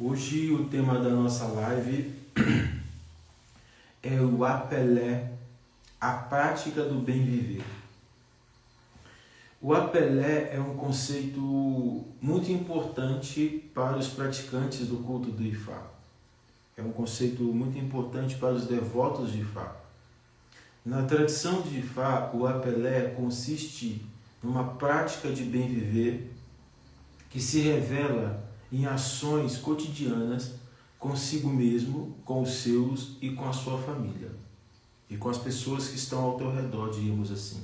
Hoje o tema da nossa live é o apelé, a prática do bem viver. O apelé é um conceito muito importante para os praticantes do culto do Ifá. É um conceito muito importante para os devotos de Ifá. Na tradição de Ifá, o apelé consiste numa prática de bem viver que se revela em ações cotidianas consigo mesmo, com os seus e com a sua família, e com as pessoas que estão ao teu redor, digamos assim.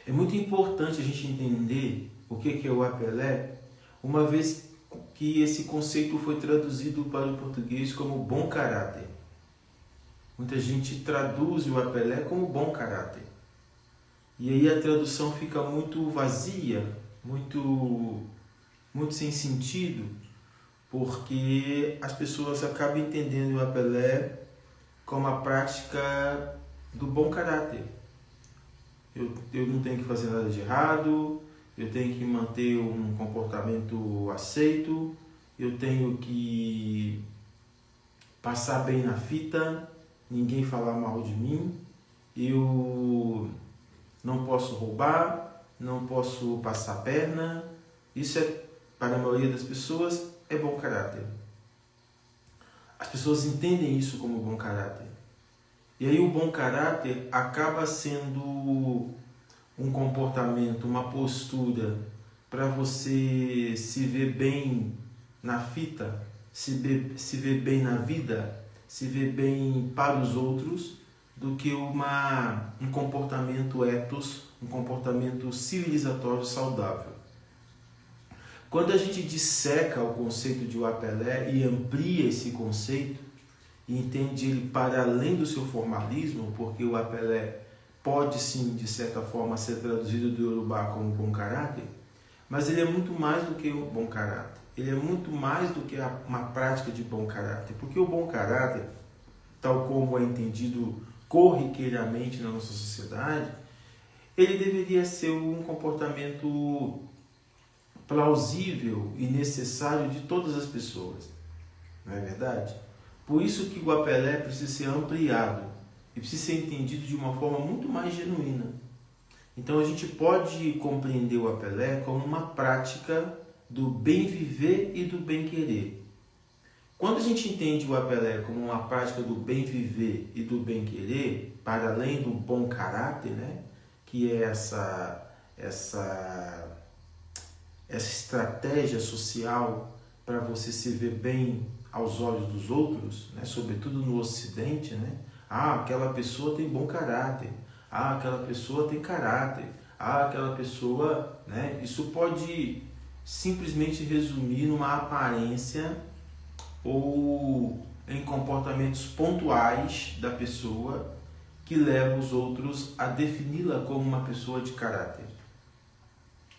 É muito importante a gente entender o que é o apelé, uma vez que esse conceito foi traduzido para o português como bom caráter. Muita gente traduz o apelé como bom caráter. E aí a tradução fica muito vazia, muito sem sentido, porque as pessoas acabam entendendo o apelé como a prática do bom caráter. Eu não tenho que fazer nada de errado, eu tenho que manter um comportamento aceito, eu tenho que passar bem na fita, ninguém falar mal de mim, eu não posso roubar, não posso passar a perna. Isso para a maioria das pessoas, é bom caráter. As pessoas entendem isso como bom caráter. E aí o bom caráter acaba sendo um comportamento, uma postura para você se ver bem na fita, se ver bem na vida, se ver bem para os outros, do que um comportamento ethos, um comportamento civilizatório saudável. Quando a gente disseca o conceito de apelé e amplia esse conceito e entende ele para além do seu formalismo, porque o apelé pode sim, de certa forma, ser traduzido do Yorubá como bom caráter, mas ele é muito mais do que o bom caráter. Ele é muito mais do que uma prática de bom caráter, porque o bom caráter, tal como é entendido corriqueiramente na nossa sociedade, ele deveria ser um comportamento plausível e necessário de todas as pessoas, não é verdade? Por isso que o apelé precisa ser ampliado e precisa ser entendido de uma forma muito mais genuína. Então a gente pode compreender o apelé como uma prática do bem viver e do bem querer. Quando a gente entende o apelé como uma prática do bem viver e do bem querer, para além do bom caráter, né, que é essa estratégia social para você se ver bem aos olhos dos outros, né? Sobretudo no Ocidente, né? Aquela pessoa tem bom caráter, aquela pessoa tem caráter, aquela pessoa, né? Isso pode simplesmente resumir numa aparência ou em comportamentos pontuais da pessoa que leva os outros a defini-la como uma pessoa de caráter.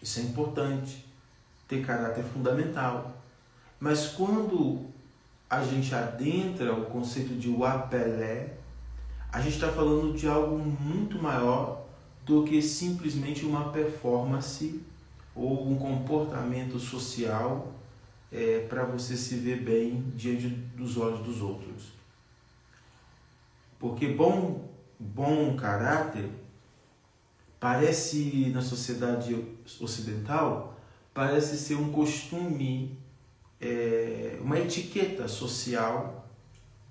Isso é importante. Ter caráter é fundamental. Mas quando a gente adentra o conceito de apelé, a gente está falando de algo muito maior do que simplesmente uma performance ou um comportamento social para você se ver bem diante dos olhos dos outros. Porque bom caráter parece, na sociedade ocidental, parece ser um costume, uma etiqueta social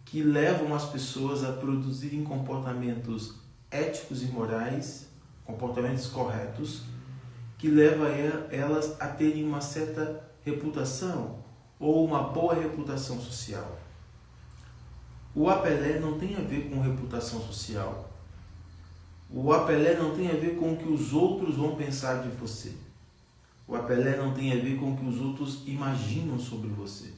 que levam as pessoas a produzirem comportamentos éticos e morais, comportamentos corretos, que levam elas a terem uma certa reputação ou uma boa reputação social. O apelé não tem a ver com reputação social. O apelé não tem a ver com o que os outros vão pensar de você. O apelé não tem a ver com o que os outros imaginam sobre você.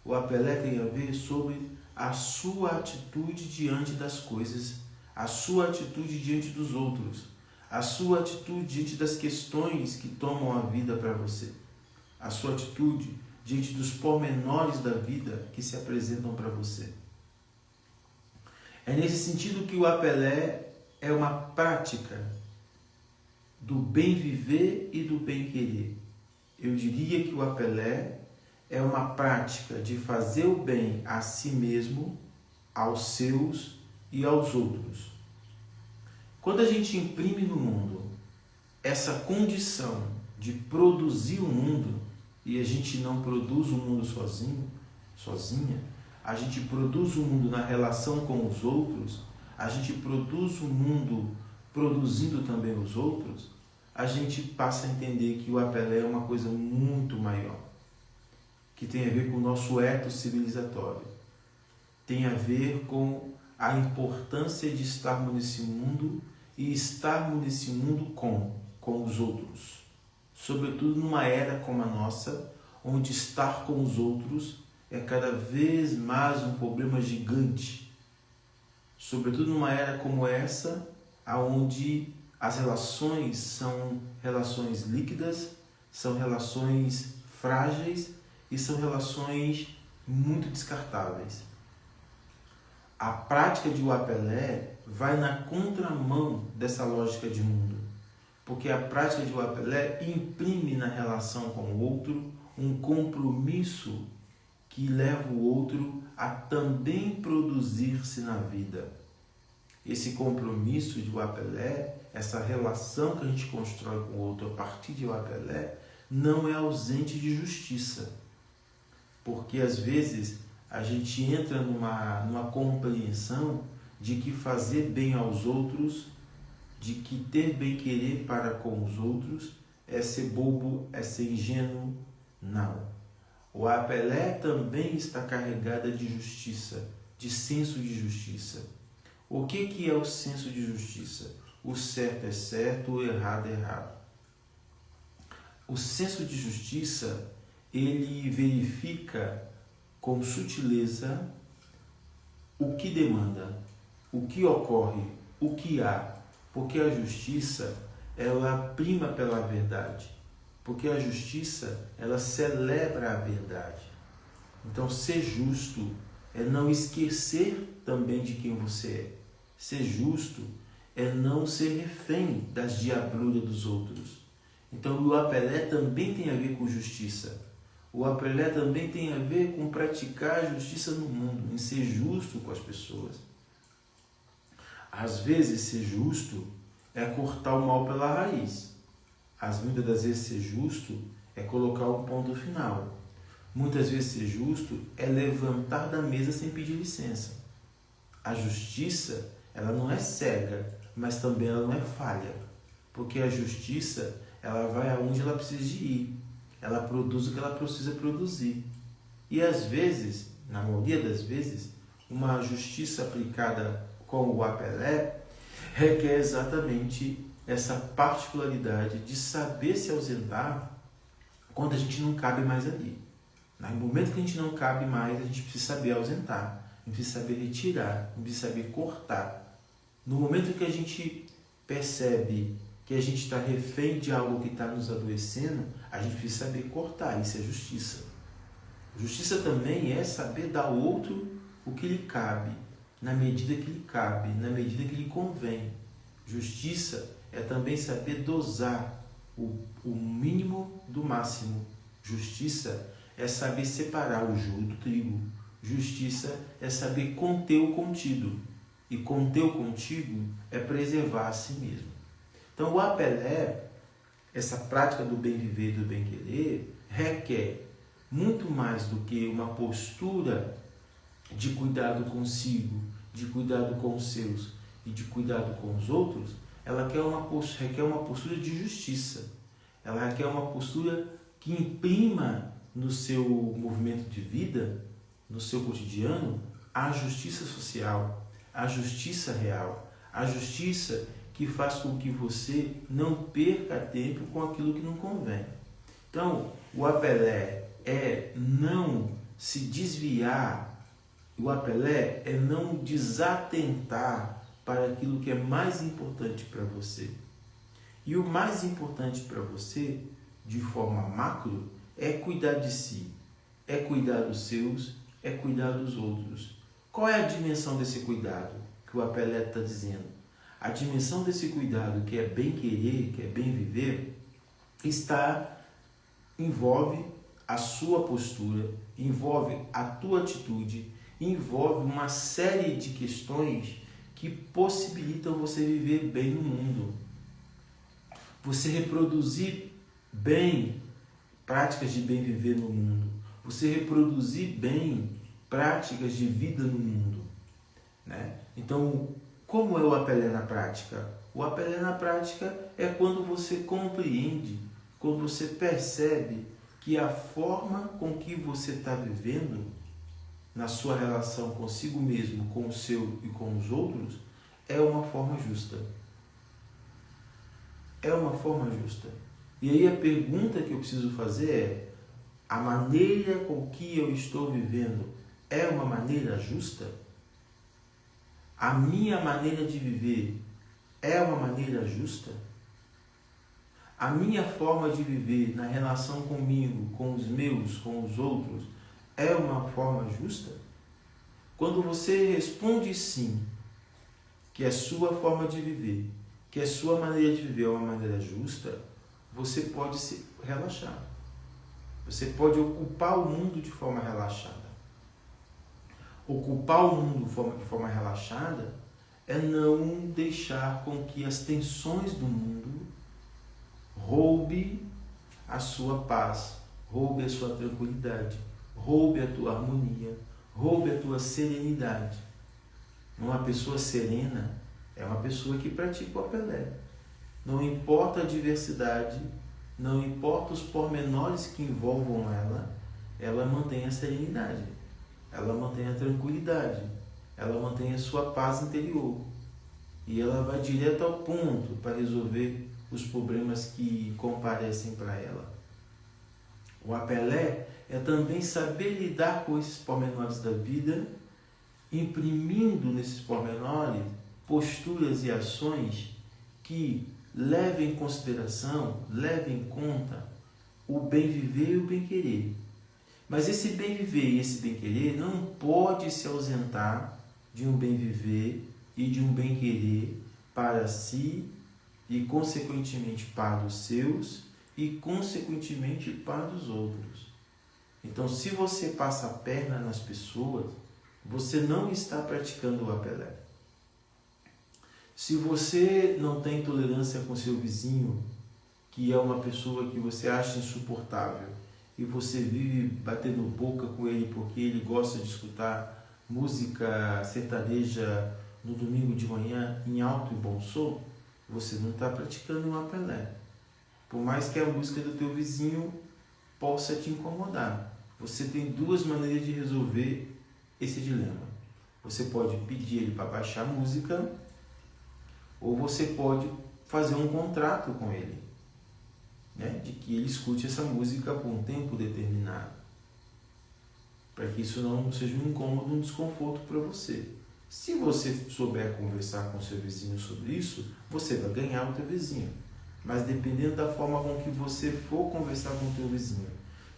O apelé tem a ver sobre a sua atitude diante das coisas, a sua atitude diante dos outros, a sua atitude diante das questões que tomam a vida para você, a sua atitude diante dos pormenores da vida que se apresentam para você. É nesse sentido que o apelé é uma prática do bem viver e do bem querer. Eu diria que o apelé é uma prática de fazer o bem a si mesmo, aos seus e aos outros. Quando a gente imprime no mundo essa condição de produzir o mundo, e a gente não produz o mundo sozinha, a gente produz o mundo na relação com os outros, a gente produz o mundo produzindo também os outros, a gente passa a entender que o Apelé é uma coisa muito maior, que tem a ver com o nosso ethos civilizatório, tem a ver com a importância de estarmos nesse mundo e estarmos nesse mundo com os outros. Sobretudo numa era como a nossa, onde estar com os outros é cada vez mais um problema gigante. Sobretudo numa era como essa, onde as relações são relações líquidas, são relações frágeis e são relações muito descartáveis. A prática de Uapelé vai na contramão dessa lógica de mundo, porque a prática de Uapelé imprime na relação com o outro um compromisso que leva o outro a também produzir-se na vida. Esse compromisso de Uapelé, essa relação que a gente constrói com o outro a partir de Uapelé, não é ausente de justiça, porque às vezes a gente entra numa compreensão de que fazer bem aos outros, de que ter bem-querer para com os outros é ser bobo, é ser ingênuo. Não. O Apelé também está carregada de justiça, de senso de justiça. O que é o senso de justiça? O certo é certo, o errado é errado. O senso de justiça, ele verifica com sutileza o que demanda, o que ocorre, o que há, porque a justiça, ela prima pela verdade, porque a justiça, ela celebra a verdade. Então, ser justo é não esquecer também de quem você é. Ser justo é não ser refém das diabluras dos outros. Então, o Apelé também tem a ver com justiça. O Apelé também tem a ver com praticar a justiça no mundo, em ser justo com as pessoas. Às vezes, ser justo é cortar o mal pela raiz. Muitas das vezes, ser justo é colocar um ponto final. Muitas vezes, ser justo é levantar da mesa sem pedir licença. A justiça, ela não é cega, mas também ela não é falha. Porque a justiça, ela vai aonde ela precisa de ir. Ela produz o que ela precisa produzir. E às vezes, na maioria das vezes, uma justiça aplicada com o Apelé requer exatamente essa particularidade de saber se ausentar quando a gente não cabe mais ali. No momento que a gente não cabe mais, a gente precisa saber ausentar, a gente precisa saber retirar, a gente precisa saber cortar. No momento que a gente percebe que a gente está refém de algo que está nos adoecendo, a gente precisa saber cortar. Isso é justiça. Justiça também é saber dar ao outro o que lhe cabe, na medida que lhe cabe, na medida que lhe convém. Justiça é também saber dosar o mínimo do máximo. Justiça é saber separar o joio do trigo. Justiça é saber conter o contido. E conter o contigo é preservar a si mesmo. Então, o Apelé, essa prática do bem viver e do bem querer, requer muito mais do que uma postura de cuidado consigo, de cuidado com os seus e de cuidado com os outros. Ela requer uma postura de justiça. Ela requer uma postura que imprima no seu movimento de vida, no seu cotidiano, a justiça social, a justiça real, a justiça que faz com que você não perca tempo com aquilo que não convém. Então, o Apelé é não se desviar, o Apelé é não desatentar para aquilo que é mais importante para você. E o mais importante para você, de forma macro, é cuidar de si, é cuidar dos seus, é cuidar dos outros. Qual é a dimensão desse cuidado que o Apelé está dizendo? A dimensão desse cuidado, que é bem querer, que é bem viver, envolve a sua postura, envolve a tua atitude, envolve uma série de questões que possibilitam você viver bem no mundo. Você reproduzir bem práticas de bem viver no mundo. Você reproduzir bem práticas de vida no mundo, né? Então, como é o apelé na prática? O apelé na prática é quando você compreende, quando você percebe que a forma com que você está vivendo na sua relação consigo mesmo, com o seu e com os outros, é uma forma justa. É uma forma justa. E aí a pergunta que eu preciso fazer é: a maneira com que eu estou vivendo é uma maneira justa? A minha maneira de viver é uma maneira justa? A minha forma de viver na relação comigo, com os meus, com os outros, é uma forma justa? Quando você responde sim, que a sua forma de viver, que a sua maneira de viver é uma maneira justa, você pode se relaxar. Você pode ocupar o mundo de forma relaxada. Ocupar o mundo de forma relaxada é não deixar com que as tensões do mundo roube a sua paz, roube a sua tranquilidade, roube a tua harmonia, roube a tua serenidade. Uma pessoa serena é uma pessoa que pratica o apelé. Não importa a diversidade, não importa os pormenores que envolvam ela mantém a serenidade, ela mantém a tranquilidade, ela mantém a sua paz interior. E ela vai direto ao ponto para resolver os problemas que comparecem para ela. O apelé é também saber lidar com esses pormenores da vida, imprimindo nesses pormenores posturas e ações que levem em consideração, levem em conta o bem viver e o bem querer. Mas esse bem viver e esse bem querer não pode se ausentar de um bem viver e de um bem querer para si e consequentemente para os seus e consequentemente para os outros. Então, se você passa a perna nas pessoas, você não está praticando o apelé. Se você não tem tolerância com seu vizinho, que é uma pessoa que você acha insuportável, e você vive batendo boca com ele porque ele gosta de escutar música sertaneja no domingo de manhã em alto e bom som, você não está praticando um apelé. Por mais que a música do teu vizinho possa te incomodar, você tem duas maneiras de resolver esse dilema. Você pode pedir ele para baixar a música, ou você pode fazer um contrato com ele, né, de que ele escute essa música por um tempo determinado, para que isso não seja um incômodo, um desconforto para você. Se você souber conversar com seu vizinho sobre isso, você vai ganhar o teu vizinho. Mas dependendo da forma com que você for conversar com o teu vizinho,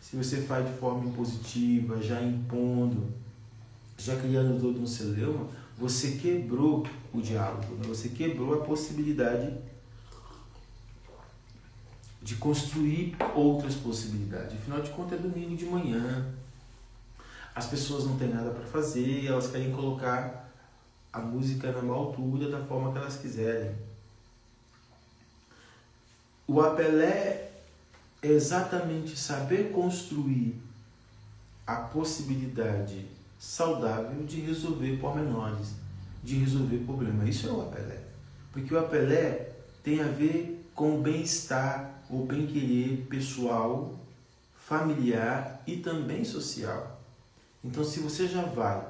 se você faz de forma impositiva, já impondo, já criando todo um celeuma, você quebrou o diálogo, né? Você quebrou a possibilidade de construir outras possibilidades. Afinal de contas, é domingo de manhã, as pessoas não têm nada para fazer, elas querem colocar a música na maior altura da forma que elas quiserem. O apelé é exatamente saber construir a possibilidade saudável de resolver pormenores, de resolver problemas. Isso é o apelé. Porque o apelé tem a ver com o bem-estar, o bem-querer pessoal, familiar e também social. Então, se você já vai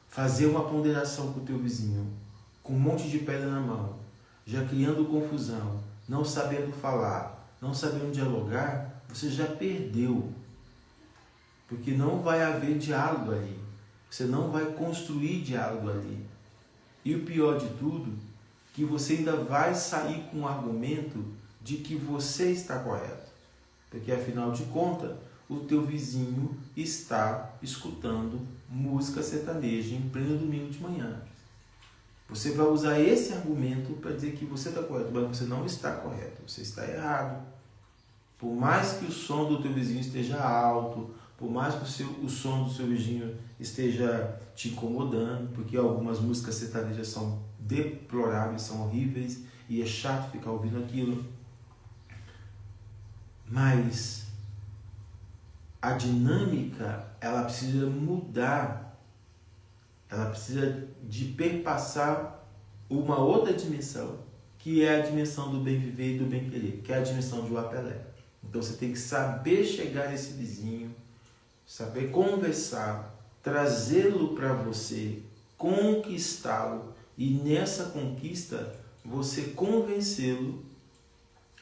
fazer uma ponderação com o teu vizinho, com um monte de pedra na mão, já criando confusão, não sabendo falar, não sabendo dialogar, você já perdeu. Porque não vai haver diálogo ali. Você não vai construir diálogo ali. E o pior de tudo, que você ainda vai sair com o argumento de que você está correto. Porque, afinal de contas, o teu vizinho está escutando música sertaneja em pleno domingo de manhã. Você vai usar esse argumento para dizer que você está correto, mas você não está correto, você está errado. Por mais que o som do teu vizinho esteja alto, por mais que o som do seu vizinho esteja te incomodando, porque algumas músicas sertanejas são deploráveis, são horríveis, e é chato ficar ouvindo aquilo. Mas a dinâmica, ela precisa mudar, ela precisa de perpassar uma outra dimensão, que é a dimensão do bem viver e do bem querer, que é a dimensão de Wapelé. Então você tem que saber chegar nesse vizinho, saber conversar, trazê-lo para você, conquistá-lo, e nessa conquista você convencê-lo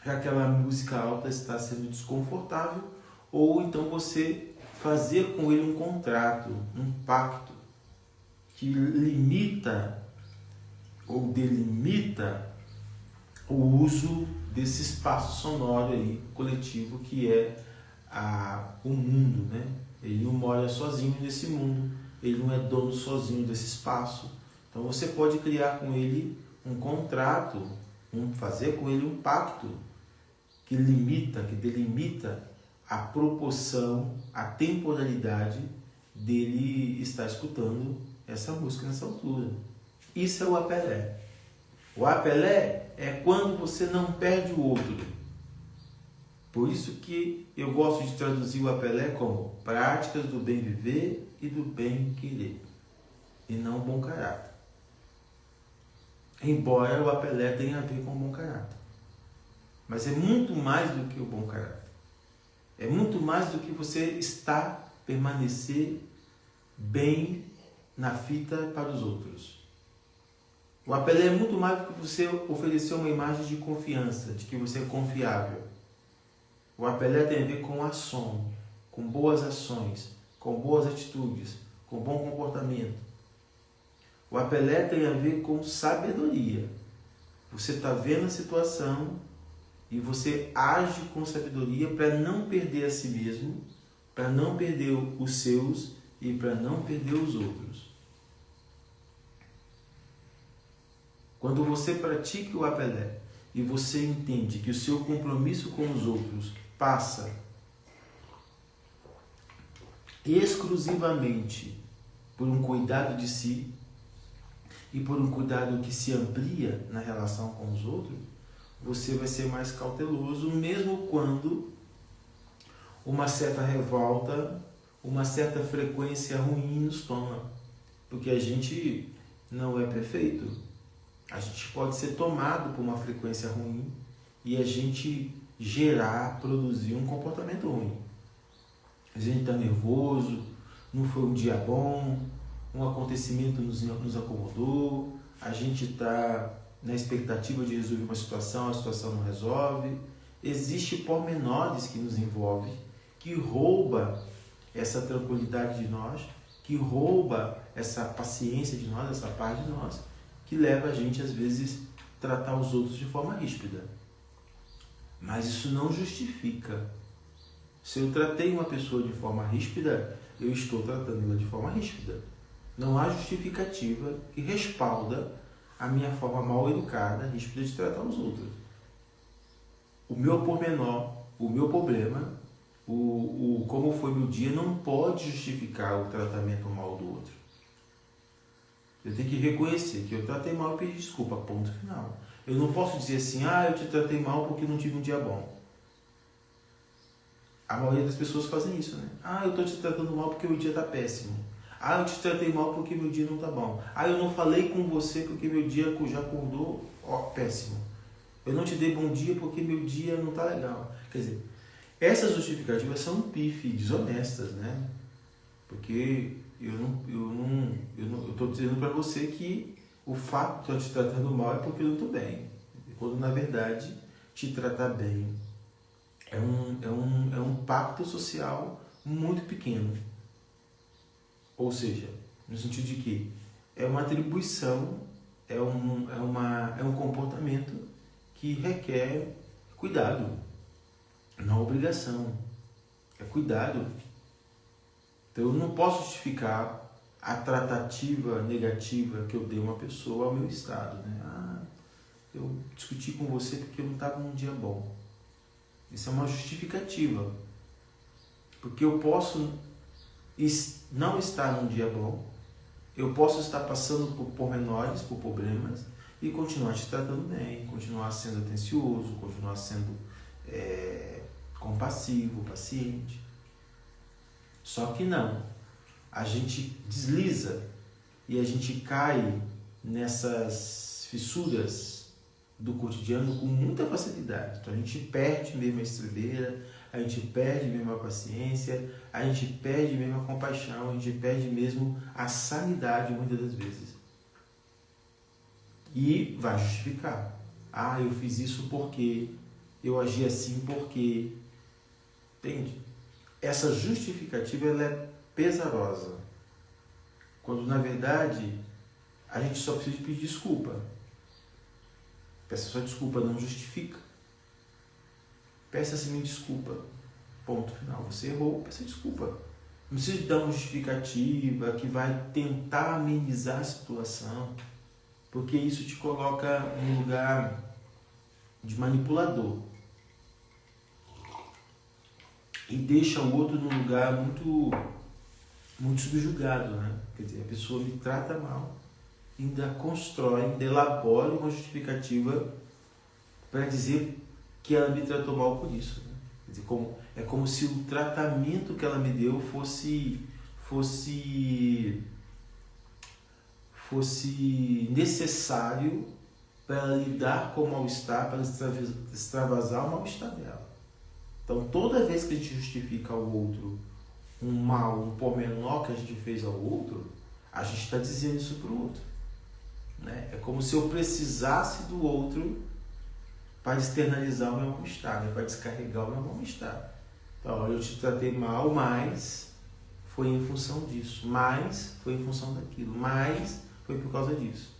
que aquela música alta está sendo desconfortável, ou então você fazer com ele um contrato, um pacto que limita ou delimita o uso desse espaço sonoro aí, coletivo, que é o mundo, né? Ele não mora sozinho nesse mundo, ele não é dono sozinho desse espaço. Então você pode criar com ele um contrato, fazer com ele um pacto que limita, que delimita a proporção, a temporalidade dele estar escutando essa música nessa altura. Isso é o Wapelé. O Wapelé é quando você não perde o outro. Por isso que eu gosto de traduzir o Wapelé como práticas do bem viver e do bem querer, e não bom caráter. Embora o Wapelé tenha a ver com bom caráter. Mas é muito mais do que o bom caráter. É muito mais do que você permanecer bem na fita para os outros. O Wapelé é muito mais do que você oferecer uma imagem de confiança, de que você é confiável. O Wapelé tem a ver com ação, com boas ações, com boas atitudes, com bom comportamento. O Wapelé tem a ver com sabedoria. Você está vendo a situação e você age com sabedoria para não perder a si mesmo, para não perder os seus e para não perder os outros. Quando você pratica o Wapelé e você entende que o seu compromisso com os outros passa exclusivamente por um cuidado de si e por um cuidado que se amplia na relação com os outros, você vai ser mais cauteloso, mesmo quando uma certa revolta, uma certa frequência ruim nos toma. Porque a gente não é perfeito. A gente pode ser tomado por uma frequência ruim e a gente produzir um comportamento ruim. A gente está nervoso, não foi um dia bom, um acontecimento nos acomodou, a gente está na expectativa de resolver uma situação, a situação não resolve. Existem pormenores que nos envolvem, que rouba essa tranquilidade de nós, que rouba essa paciência de nós, essa paz de nós, que leva a gente, às vezes, a tratar os outros de forma ríspida. Mas isso não justifica. Se eu tratei uma pessoa de forma ríspida, eu estou tratando-la de forma ríspida. Não há justificativa que respalda a minha forma mal educada, ríspida de tratar os outros. O meu pormenor, o meu problema, como foi meu dia, não pode justificar o tratamento mal do outro. Eu tenho que reconhecer que eu tratei mal e pedir desculpa, ponto final. Eu não posso dizer assim, eu te tratei mal porque não tive um dia bom. A maioria das pessoas fazem isso, né? Eu estou te tratando mal porque o dia está péssimo. Eu te tratei mal porque meu dia não está bom. Eu não falei com você porque meu dia já acordou péssimo. Eu não te dei bom dia porque meu dia não está legal. Quer dizer, essas justificativas são desonestas, né? Porque eu estou dizendo para você que o fato de eu estar te tratando mal é porque eu não estou bem. Quando, na verdade, te tratar bem é um pacto social muito pequeno. Ou seja, no sentido de que é uma atribuição, é um comportamento que requer cuidado, não obrigação. É cuidado. Então eu não posso justificar a tratativa negativa que eu dei a uma pessoa ao meu estado, né? Eu discuti com você porque eu não estava num dia bom. Isso é uma justificativa. Porque eu posso não estar num dia bom, eu posso estar passando por pormenores, por problemas, e continuar te tratando bem, continuar sendo atencioso, continuar sendo compassivo, paciente. Só que não. A gente desliza e a gente cai nessas fissuras do cotidiano com muita facilidade. Então a gente perde mesmo a estribeira, a gente perde mesmo a paciência, a gente perde mesmo a compaixão, a gente perde mesmo a sanidade muitas das vezes. E vai justificar. Ah, eu fiz isso porque, eu agi assim porque... Entende? Essa justificativa ela é pesarosa. Quando na verdade a gente só precisa pedir desculpa. Peça só desculpa, não justifica. Peça-se-me desculpa. Ponto final. Você errou, peça desculpa. Não precisa dar uma justificativa que vai tentar amenizar a situação, porque isso te coloca num lugar de manipulador e deixa o outro num lugar muito subjugado, né? Quer dizer, a pessoa me trata mal, ainda constrói, ainda elabora uma justificativa para dizer que ela me tratou mal por isso, né? Quer dizer, é como se o tratamento que ela me deu fosse necessário para ela lidar com o mal-estar, para extravasar o mal-estar dela. Então, toda vez que a gente justifica ao outro um mal, um pormenor que a gente fez ao outro, a gente está dizendo isso para o outro, né? É como se eu precisasse do outro para externalizar o meu mal-estar, né? Para descarregar o meu mal-estar. Então, eu te tratei mal, mas foi em função disso, mas foi em função daquilo, mas foi por causa disso.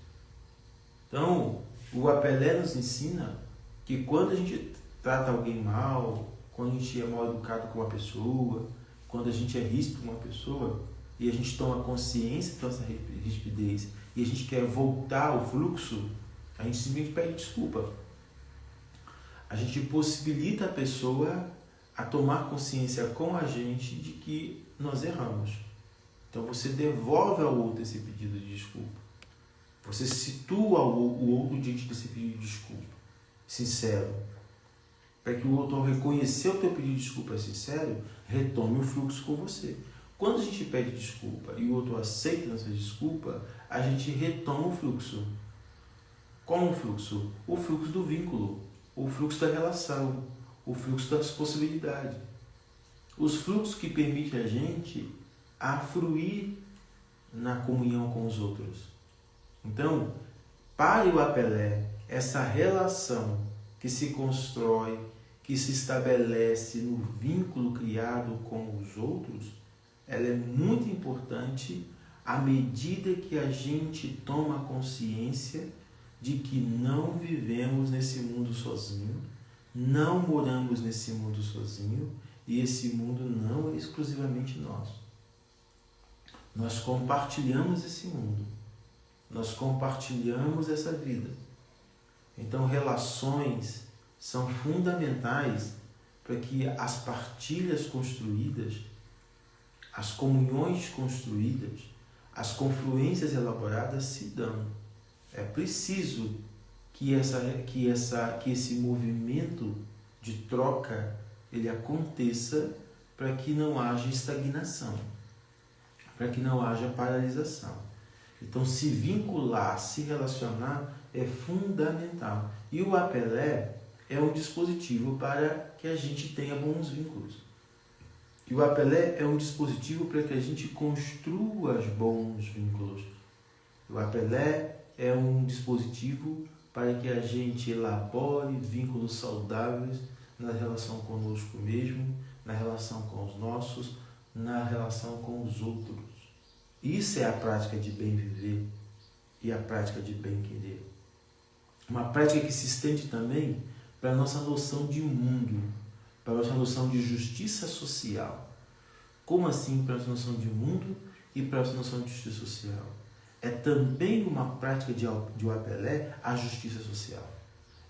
Então, o Apelé nos ensina que quando a gente trata alguém mal, quando a gente é mal educado com uma pessoa, quando a gente é ríspido com uma pessoa, e a gente toma consciência dessa rispidez, e a gente quer voltar ao fluxo, a gente simplesmente pede desculpa. A gente possibilita a pessoa a tomar consciência com a gente de que nós erramos. Então você devolve ao outro esse pedido de desculpa. Você situa o outro diante desse pedido de desculpa, sincero. Para que o outro, ao reconhecer o teu pedido de desculpa sincero, retome o fluxo com você. Quando a gente pede desculpa e o outro aceita nossa desculpa, a gente retoma o fluxo. Como o fluxo? O fluxo do vínculo, o fluxo da relação, o fluxo das possibilidades. Os fluxos que permitem a gente a fruir na comunhão com os outros. Então, para o Apelé, essa relação que se constrói, que se estabelece no vínculo criado com os outros, ela é muito importante à medida que a gente toma consciência de que não vivemos nesse mundo sozinho, não moramos nesse mundo sozinho, e esse mundo não é exclusivamente nosso. Nós compartilhamos esse mundo, nós compartilhamos essa vida. Então, relações são fundamentais para que as partilhas construídas, as comunhões construídas, as confluências elaboradas se dão. É preciso que esse movimento de troca ele aconteça para que não haja estagnação, para que não haja paralisação. Então, se vincular, se relacionar é fundamental. E o Apelé é um dispositivo para que a gente tenha bons vínculos. E o Apelé é um dispositivo para que a gente construa bons vínculos. O Apelé é um dispositivo para que a gente elabore vínculos saudáveis na relação conosco mesmo, na relação com os nossos, na relação com os outros. Isso é a prática de bem viver e a prática de bem querer. Uma prática que se estende também para a nossa noção de mundo, para a nossa noção de justiça social. Como assim para a nossa noção de mundo e para a nossa noção de justiça social? É também uma prática de Apelé a justiça social.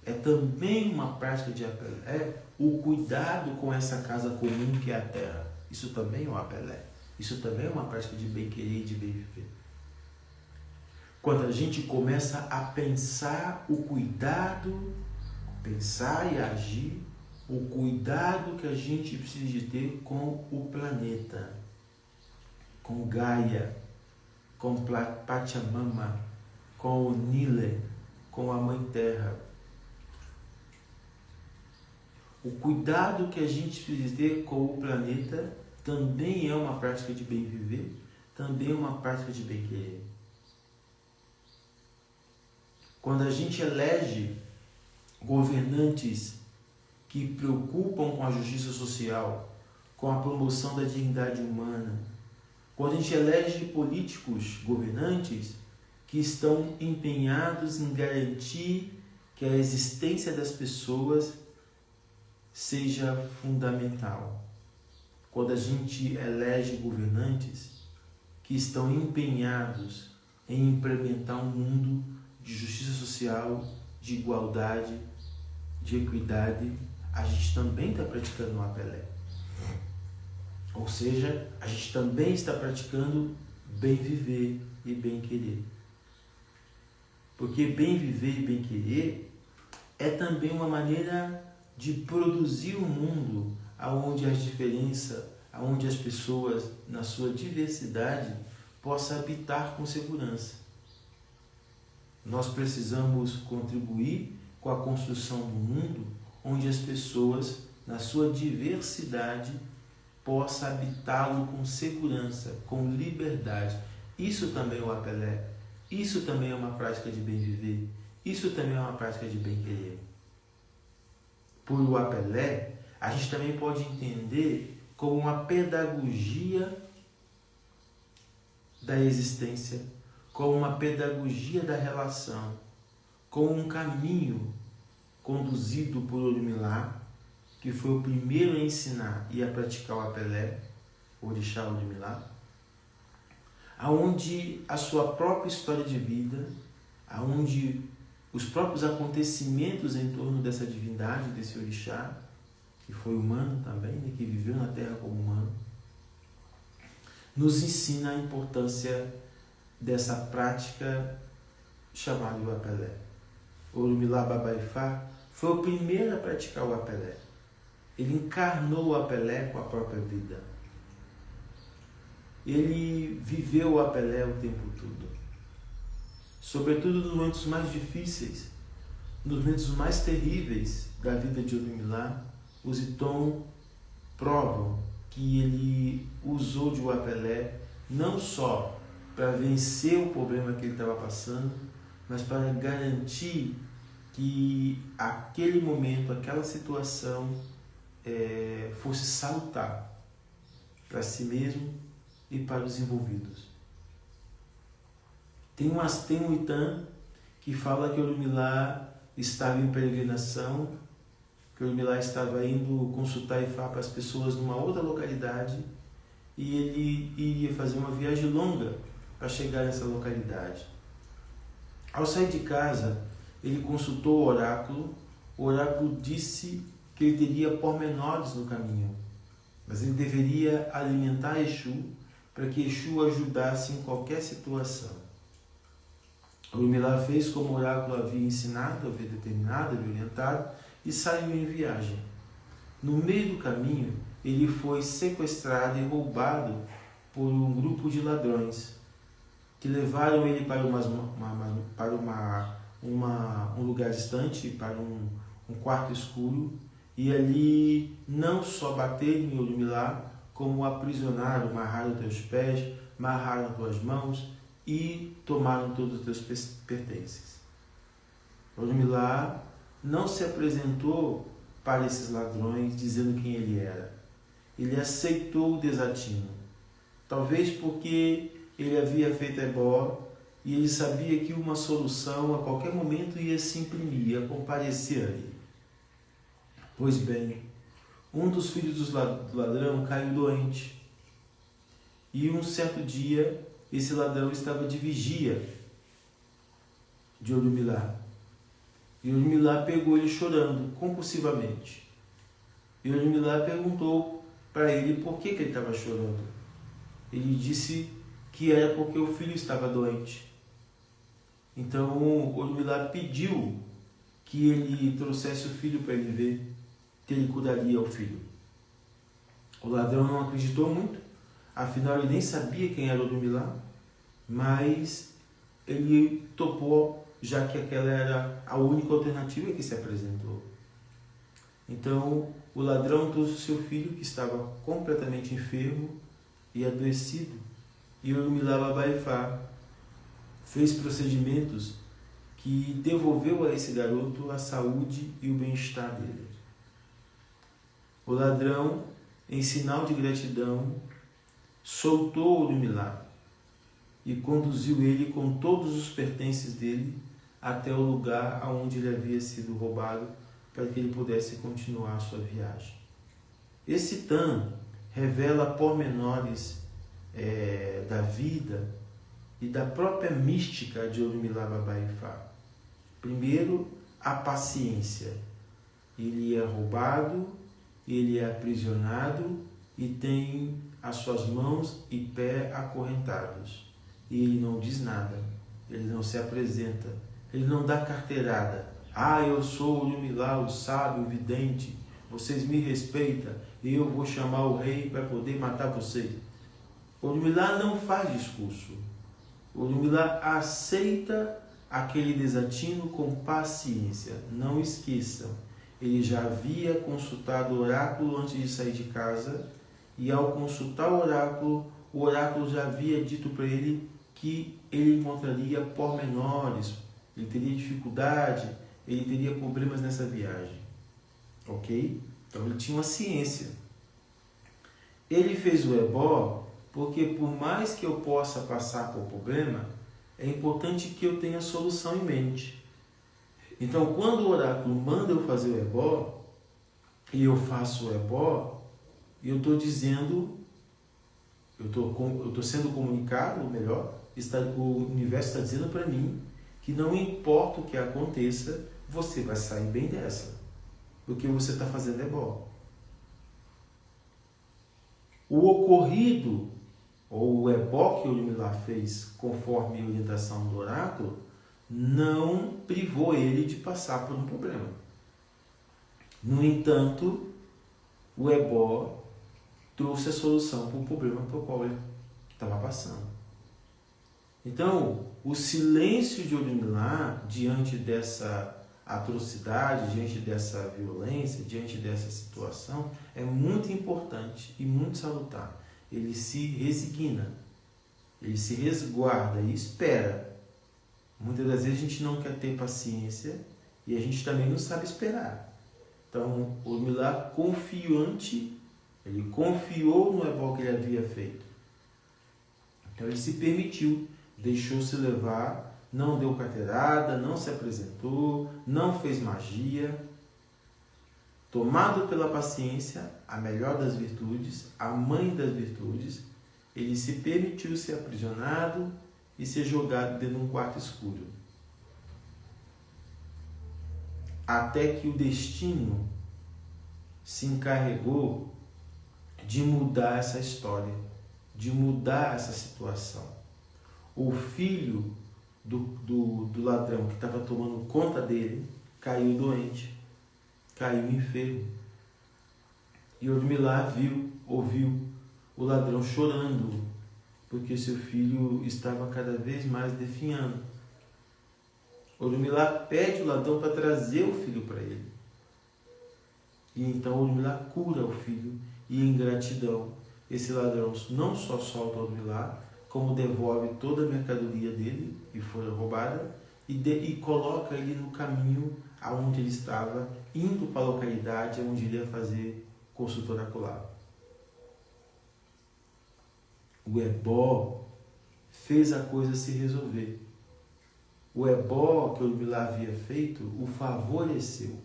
É também uma prática de Apelé o cuidado com essa casa comum que é a terra. Isso também é um apelé. Isso também é uma prática de bem querer e de bem viver. Quando a gente começa a pensar o cuidado, pensar e agir, o cuidado que a gente precisa de ter com o planeta, com Gaia, com Pachamama, com o Nile, com a Mãe Terra. O cuidado que a gente precisa ter com o planeta também é uma prática de bem viver, também é uma prática de bem querer. Quando a gente elege governantes que preocupam com a justiça social, com a promoção da dignidade humana, quando a gente elege políticos governantes que estão empenhados em garantir que a existência das pessoas seja fundamental, quando a gente elege governantes que estão empenhados em implementar um mundo de justiça social, de igualdade, de equidade, a gente também está praticando um apelé. Ou seja, a gente também está praticando bem viver e bem querer. Porque bem viver e bem querer é também uma maneira de produzir um mundo onde as diferenças, onde as pessoas, na sua diversidade, possam habitar com segurança. Nós precisamos contribuir com a construção do mundo onde as pessoas, na sua diversidade, possam habitá-lo com segurança, com liberdade. Isso também é o apelé. Isso também é uma prática de bem viver. Isso também é uma prática de bem querer. Por o apelé, a gente também pode entender como uma pedagogia da existência, como uma pedagogia da relação, como um caminho conduzido por Orumilá, que foi o primeiro a ensinar e a praticar o apelé, Orixá Orumilá, aonde a sua própria história de vida, aonde os próprios acontecimentos em torno dessa divindade, desse orixá, que foi humano também, né, que viveu na Terra como humano, nos ensina a importância dessa prática chamada o apelé. Orumilá Babaifá foi o primeiro a praticar o apelé. Ele encarnou o apelé com a própria vida. Ele viveu o apelé o tempo todo. Sobretudo nos momentos mais difíceis, nos momentos mais terríveis da vida de Orumilá, os Iton provam que ele usou de o apelé não só para vencer o problema que ele estava passando, mas para garantir que aquele momento, aquela situação fosse salutar para si mesmo e para os envolvidos. Tem um Itã que fala que Orumilá estava em peregrinação, que Orumilá estava indo consultar Ifá para as pessoas numa outra localidade e ele iria fazer uma viagem longa para chegar nessa localidade. Ao sair de casa, ele consultou o oráculo disse que ele teria pormenores no caminho, mas ele deveria alimentar Exu para que Exu ajudasse em qualquer situação. Orumilá fez como o oráculo havia ensinado, havia determinado, havia orientado e saiu em viagem. No meio do caminho, ele foi sequestrado e roubado por um grupo de ladrões que levaram ele para um lugar distante, para um quarto escuro, e ali não só bateram em Orumilá, como o aprisionaram, amarraram teus pés, amarraram tuas mãos e tomaram todos os teus pertences. Orumilá não se apresentou para esses ladrões dizendo quem ele era. Ele aceitou o desatino, talvez porque ele havia feito ebó e ele sabia que uma solução a qualquer momento ia se imprimir, ia comparecer ali. Pois bem, um dos filhos do ladrão caiu doente e um certo dia esse ladrão estava de vigia de Orumilá. E Orumilá pegou ele chorando compulsivamente. E Orumilá perguntou para ele por que ele estava chorando. Ele disse que era porque o filho estava doente. Então Orumilá pediu que ele trouxesse o filho para ele ver, que ele curaria o filho. O ladrão não acreditou muito, afinal ele nem sabia quem era Orumilá, mas ele topou, já que aquela era a única alternativa que se apresentou. Então o ladrão trouxe o seu filho, que estava completamente enfermo e adoecido, e Orumilá Babaifá fez procedimentos que devolveu a esse garoto a saúde e o bem-estar dele. O ladrão, em sinal de gratidão, soltou Orumilá e conduziu ele com todos os pertences dele até o lugar aonde ele havia sido roubado, para que ele pudesse continuar a sua viagem. Esse tan revela pormenores da vida e da própria mística de Orumilá Babaifá. Primeiro, a paciência. Ele é roubado, ele é aprisionado e tem as suas mãos e pés acorrentados. E ele não diz nada, ele não se apresenta, ele não dá carteirada. Eu sou Orumilá, o sábio, o vidente, vocês me respeitam, eu vou chamar o rei para poder matar vocês. Orumilá não faz discurso. Orumilá aceita aquele desatino com paciência. Não esqueçam, ele já havia consultado o oráculo antes de sair de casa, e ao consultar o oráculo já havia dito para ele que ele encontraria pormenores, ele teria dificuldade, ele teria problemas nessa viagem. Ok? Então ele tinha uma ciência. Ele fez o ebó porque, por mais que eu possa passar por problema, é importante que eu tenha solução em mente. Então, quando o oráculo manda eu fazer o ebó, e eu faço o ebó, eu estou dizendo, eu estou sendo comunicado, ou melhor, o universo está dizendo para mim que não importa o que aconteça, você vai sair bem dessa, porque você está fazendo ebó. O ocorrido, ou o ebó que Orumilá fez conforme a orientação do oráculo, não privou ele de passar por um problema. No entanto, o ebó trouxe a solução para o problema por qual ele estava passando. Então, o silêncio de Orumilá diante dessa atrocidade, diante dessa violência, diante dessa situação, é muito importante e muito salutar. Ele se resigna, ele se resguarda e espera. Muitas das vezes a gente não quer ter paciência e a gente também não sabe esperar. Então, o Orumilá confiante, ele confiou no ebó que ele havia feito. Então ele se permitiu, deixou-se levar, não deu carteirada, não se apresentou, não fez magia. Tomado pela paciência, a melhor das virtudes, a mãe das virtudes, ele se permitiu ser aprisionado e ser jogado dentro de um quarto escuro. Até que o destino se encarregou de mudar essa história, de mudar essa situação. O filho do ladrão que estava tomando conta dele caiu doente, caiu enfermo. E Orumilá ouviu o ladrão chorando, porque seu filho estava cada vez mais definhando. Orumilá pede o ladrão para trazer o filho para ele. E então Orumilá cura o filho, e em gratidão, esse ladrão não só solta Orumilá, como devolve toda a mercadoria dele, que foi roubada, e coloca ele no caminho aonde ele estava, indo para a localidade onde ele ia fazer consulta oracular. O ebó fez a coisa se resolver. O ebó que Orumilá havia feito o favoreceu.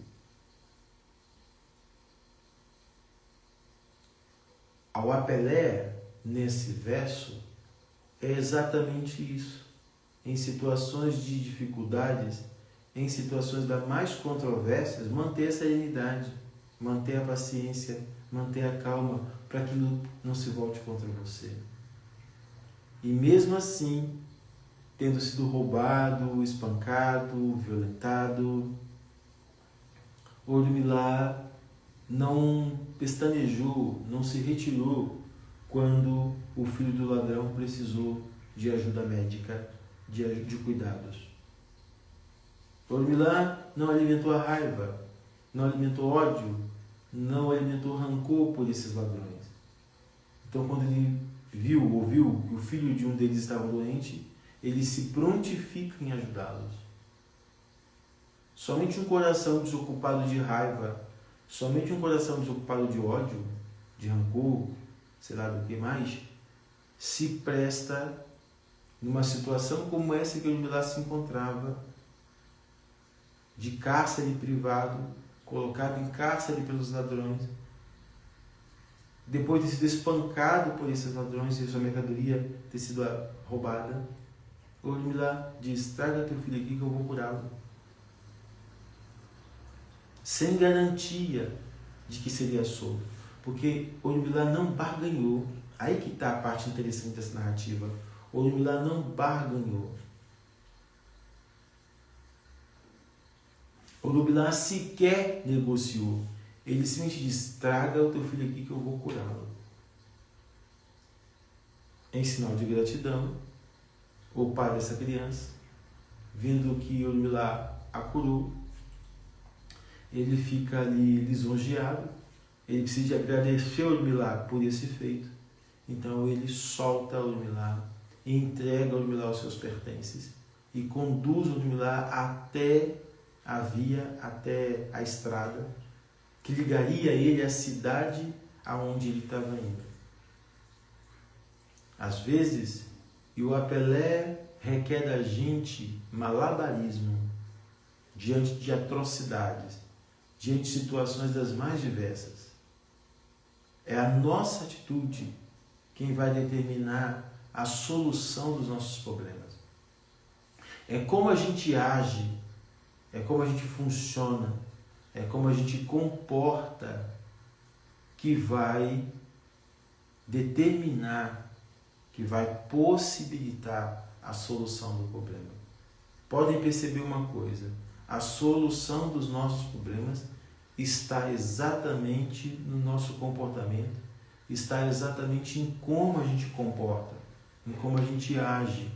Ao apelé, nesse verso, é exatamente isso. Em situações de dificuldades, em situações das mais controvérsias, manter a serenidade, manter a paciência, manter a calma, para que aquilo não se volte contra você. E mesmo assim, tendo sido roubado, espancado, violentado, Ormila não pestanejou, não se retirou quando o filho do ladrão precisou de ajuda médica, de cuidados. Ormila não alimentou a raiva, não alimentou ódio, não alimentou rancor por esses ladrões. Então, quando ele ouviu que o filho de um deles estava doente, ele se prontifica em ajudá-los. Somente um coração desocupado de raiva, somente um coração desocupado de ódio, de rancor, sei lá do que mais, se presta numa situação como essa que Ormila se encontrava, de cárcere privado, colocado em cárcere pelos ladrões, depois de ter sido espancado por esses ladrões e sua mercadoria ter sido roubada, Ormila diz: traga teu filho aqui que eu vou curá-lo. Sem garantia de que seria solto, porque Ormila não barganhou. Aí que está a parte interessante dessa narrativa. Ormila não barganhou. Ormila sequer negociou. Ele simplesmente diz: traga o teu filho aqui que eu vou curá-lo. Em sinal de gratidão, o pai dessa criança, vendo que Ormila a curou, ele fica ali lisonjeado, ele precisa agradecer Ormila por esse feito. Então ele solta Ormila, entrega Ormila aos seus pertences e conduz Ormila até a via, até a estrada que ligaria ele à cidade aonde ele estava indo. Às vezes, o Apelé requer da gente malabarismo diante de atrocidades, diante de situações das mais diversas. É a nossa atitude quem vai determinar a solução dos nossos problemas. É como a gente age, é como a gente funciona, é como a gente comporta que vai determinar, que vai possibilitar a solução do problema. Podem perceber uma coisa: a solução dos nossos problemas está exatamente no nosso comportamento, está exatamente em como a gente comporta, em como a gente age.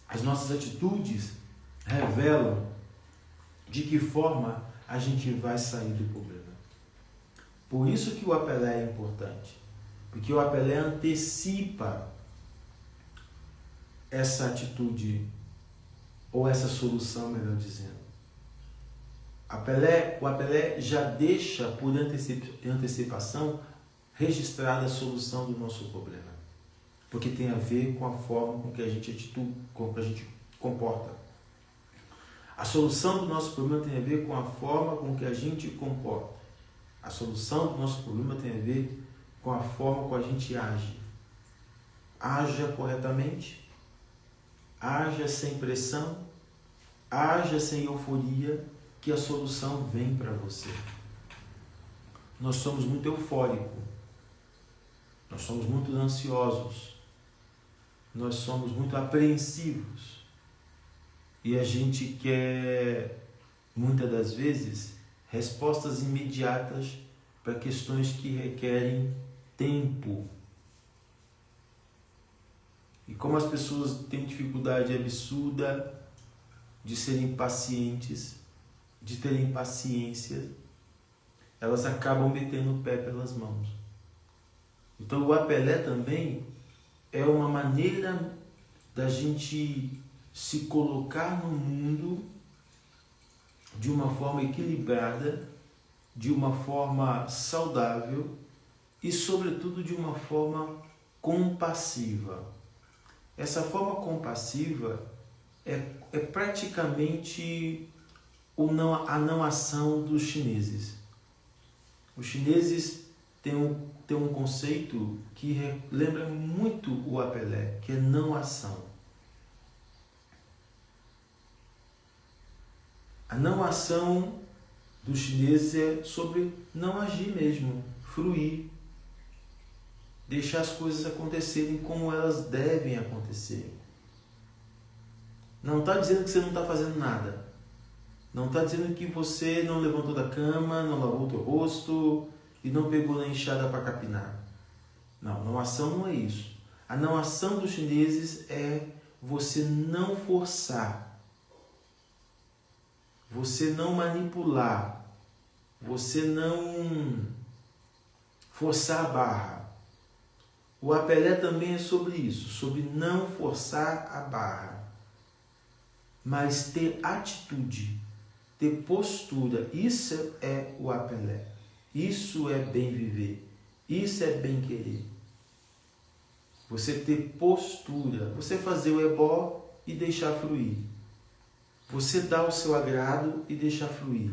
As nossas atitudes revelam de que forma a gente vai sair do problema. Por isso que o Apelé é importante, porque o Apelé antecipa essa atitude, ou essa solução, melhor dizendo. O Apelé já deixa por antecipação registrada a solução do nosso problema, porque tem a ver com a forma com que a gente comporta. A solução do nosso problema tem a ver com a forma com que a gente comporta. A solução do nosso problema tem a ver com a forma como a gente age. Haja corretamente, haja sem pressão, haja sem euforia, que a solução vem para você. Nós somos muito eufóricos, nós somos muito ansiosos, nós somos muito apreensivos e a gente quer, muitas das vezes, respostas imediatas para questões que requerem tempo. E como as pessoas têm dificuldade absurda de serem pacientes, de terem paciência, elas acabam metendo o pé pelas mãos. Então o Apelé também é uma maneira da gente se colocar no mundo de uma forma equilibrada, de uma forma saudável e, sobretudo, de uma forma compassiva. Essa forma compassiva é praticamente a não ação dos chineses. Os chineses têm um conceito que lembra muito o Apelé, que é não ação. A não ação dos chineses é sobre não agir mesmo, fluir. Deixar as coisas acontecerem como elas devem acontecer. Não está dizendo que você não está fazendo nada. Não está dizendo que você não levantou da cama, não lavou o teu rosto e não pegou na enxada para capinar. Não, não ação não é isso. A não ação dos chineses é você não forçar, você não manipular, você não forçar a barra. O Apelé também é sobre isso, sobre não forçar a barra, mas ter atitude, ter postura. Isso é o Apelé, isso é bem viver, isso é bem querer. Você ter postura, você fazer o ebó e deixar fluir. Você dar o seu agrado e deixar fluir.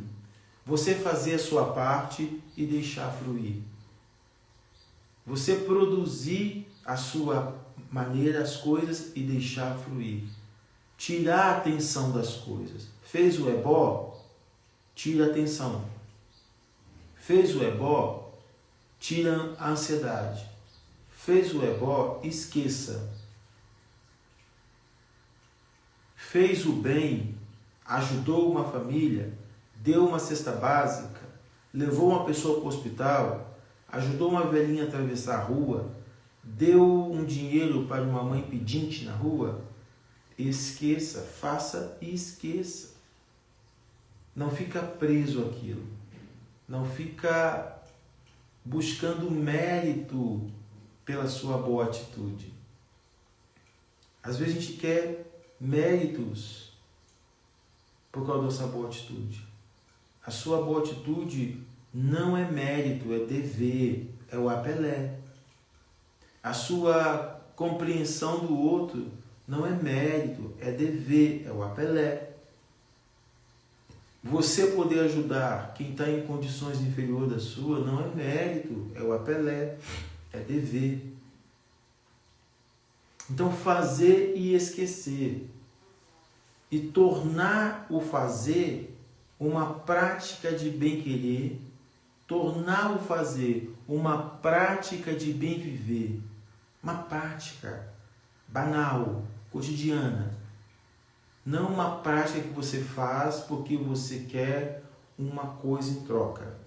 Você fazer a sua parte e deixar fluir. Você produzir a sua maneira as coisas e deixar fluir. Tirar a atenção das coisas. Fez o ebó? Tira a atenção. Fez o ebó? Tira a ansiedade. Fez o ebó? Esqueça. Fez o bem, ajudou uma família, deu uma cesta básica, levou uma pessoa para o hospital, ajudou uma velhinha a atravessar a rua, deu um dinheiro para uma mãe pedinte na rua, esqueça, faça e esqueça. Não fica preso àquilo. Não fica buscando mérito pela sua boa atitude. Às vezes a gente quer méritos por causa da sua boa atitude. A sua boa atitude não é mérito, é dever, é o Apelé. A sua compreensão do outro não é mérito, é dever, é o Apelé. Você poder ajudar quem está em condições inferiores da sua não é mérito, é o Apelé, é dever. Então, fazer e esquecer. E tornar o fazer uma prática de bem-querer, tornar o fazer uma prática de bem-viver, uma prática banal, cotidiana. Não uma prática que você faz porque você quer uma coisa em troca.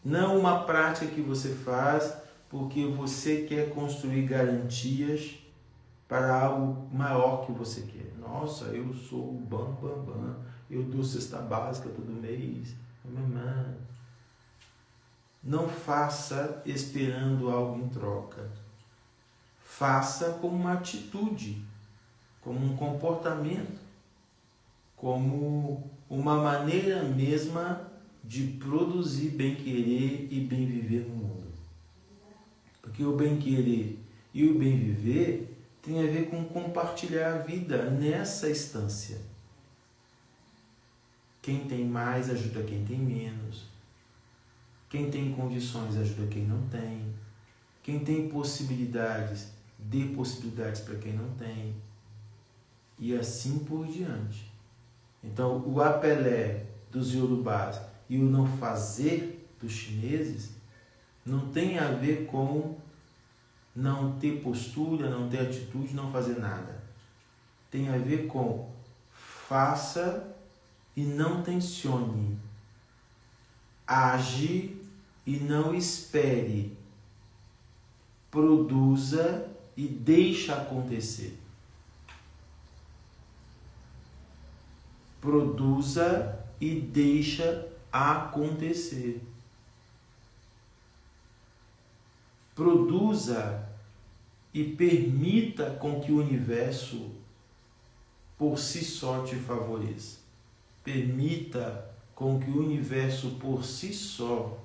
Não uma prática que você faz porque você quer construir garantias para algo maior que você quer. Nossa, eu sou o bam, bam, bam, eu dou cesta básica todo mês. Não faça esperando algo em troca. Faça como uma atitude, como um comportamento, como uma maneira mesma de produzir bem-querer e bem-viver no mundo. Porque o bem-querer e o bem-viver tem a ver com compartilhar a vida nessa instância. Quem tem mais ajuda quem tem menos. Quem tem condições ajuda quem não tem. Quem tem possibilidades, dê possibilidades para quem não tem. E assim por diante. Então, o Apelé dos Yorubás e o não fazer dos chineses não tem a ver com não ter postura, não ter atitude, não fazer nada. Tem a ver com faça e não tensione. Age e não espere. Produza e deixa acontecer. Produza e deixa acontecer. Produza e permita com que o universo por si só te favoreça. Permita com que o universo por si só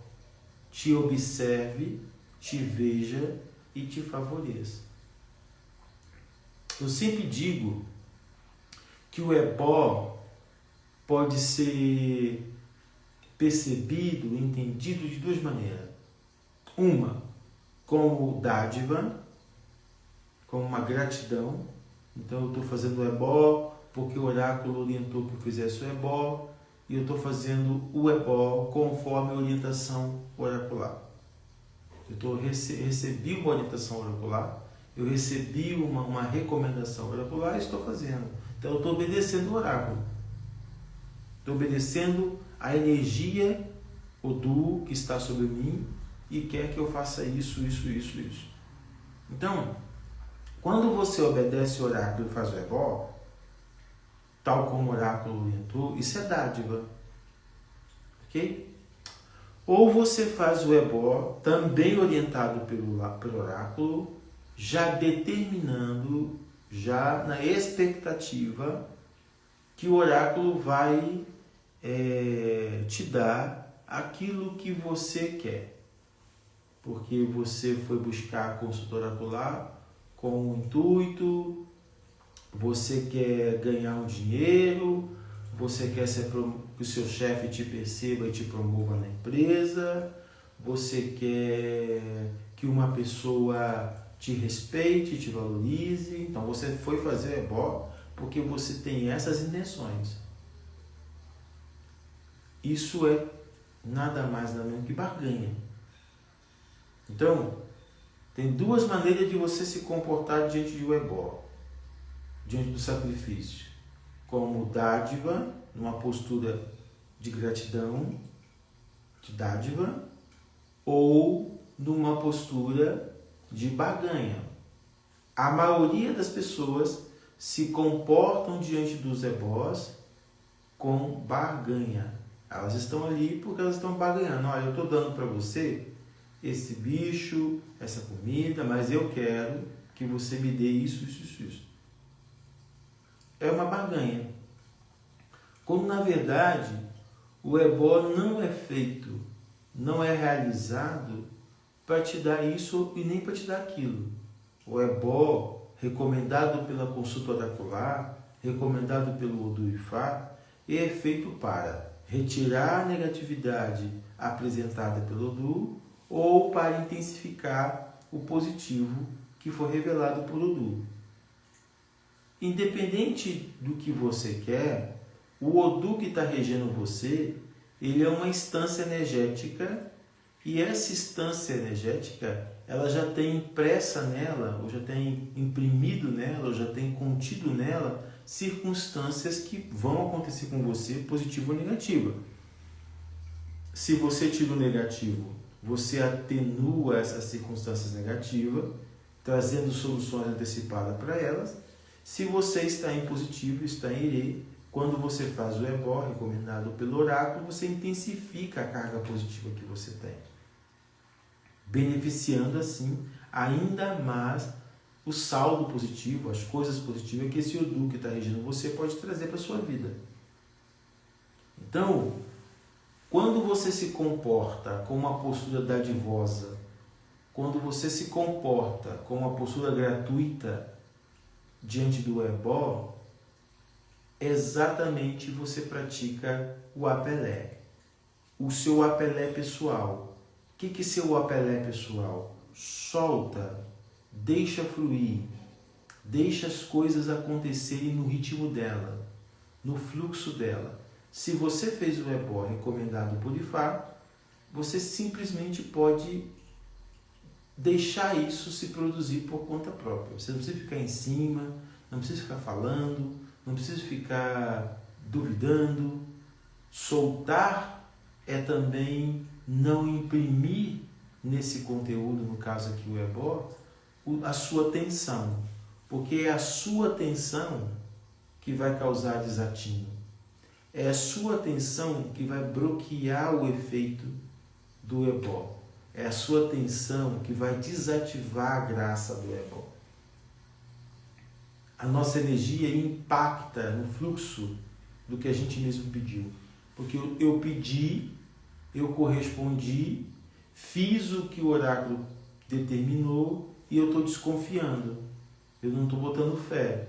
te observe, te veja e te favoreça. Eu sempre digo que o ebó pode ser percebido, entendido de duas maneiras. Uma, como dádiva, como uma gratidão. Então eu estou fazendo o ebó porque o oráculo orientou que eu fizesse o ebó, e eu estou fazendo o ebó conforme a orientação oracular. Recebi uma orientação oracular, eu recebi uma recomendação oracular e estou fazendo. Então eu estou obedecendo o oráculo. Estou obedecendo a energia Odu que está sobre mim e quer que eu faça isso. Então, quando você obedece o oráculo e faz o ebó, tal como o oráculo orientou, isso é dádiva. Ok? Ou você faz o ebó, também orientado pelo oráculo, já determinando, já na expectativa que o oráculo vai te dar aquilo que você quer. Porque você foi buscar a consulta oracular com o intuito, você quer ganhar um dinheiro, você quer que o seu chefe te perceba e te promova na empresa, você quer que uma pessoa te respeite, te valorize. Então você foi fazer ebó porque você tem essas intenções. Isso é nada mais nada menos que barganha. Então, tem duas maneiras de você se comportar diante de um ebó, diante do sacrifício. Como dádiva, numa postura de gratidão, de dádiva, ou numa postura de barganha. A maioria das pessoas se comportam diante dos ebós com barganha. Elas estão ali porque elas estão barganhando. Olha, eu estou dando para você esse bicho, essa comida, mas eu quero que você me dê isso. É uma barganha. Quando na verdade o ebó não é feito, não é realizado para te dar isso e nem para te dar aquilo. O ebó, recomendado pela consulta oracular, recomendado pelo Odu Ifá, é feito para retirar a negatividade apresentada pelo Odu ou para intensificar o positivo que foi revelado por Odu. Independente do que você quer, o Odu que está regendo você, ele é uma instância energética, e essa instância energética, ela já tem impressa nela, ou já tem imprimido nela, ou já tem contido nela circunstâncias que vão acontecer com você, positiva ou negativa. Se você tira o negativo, você atenua essas circunstâncias negativas, trazendo soluções antecipadas para elas. Se você está em positivo, está em Irê, quando você faz o ebó, recomendado pelo oráculo, você intensifica a carga positiva que você tem, beneficiando assim ainda mais o saldo positivo, as coisas positivas que esse Odu que está regendo você pode trazer para a sua vida. Então, quando você se comporta com uma postura dadivosa, quando você se comporta com uma postura gratuita diante do ebó, exatamente você pratica o apelé, o seu apelé pessoal. O que é seu apelé pessoal? Solta, deixa fluir, deixa as coisas acontecerem no ritmo dela, no fluxo dela. Se você fez o ebó recomendado por Ifá, você simplesmente pode deixar isso se produzir por conta própria. Você não precisa ficar em cima, não precisa ficar falando, não precisa ficar duvidando. Soltar é também não imprimir nesse conteúdo, no caso aqui o ebó, a sua tensão, porque é a sua tensão que vai causar desatino. É a sua tensão que vai bloquear o efeito do ebó. É a sua tensão que vai desativar a graça do ebó. A nossa energia impacta no fluxo do que a gente mesmo pediu. Porque eu pedi, eu correspondi, fiz o que o oráculo determinou e eu estou desconfiando. Eu não estou botando fé.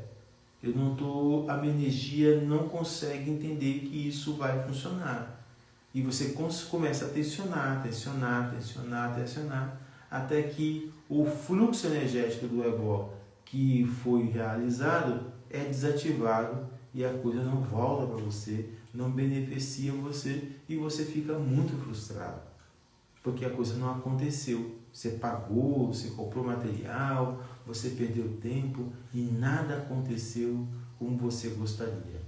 A minha energia não consegue entender que isso vai funcionar. E você começa a tensionar, até que o fluxo energético do ebó que foi realizado é desativado e a coisa não volta para você, não beneficia você e você fica muito frustrado, porque a coisa não aconteceu. Você pagou, você comprou material, você perdeu tempo e nada aconteceu como você gostaria.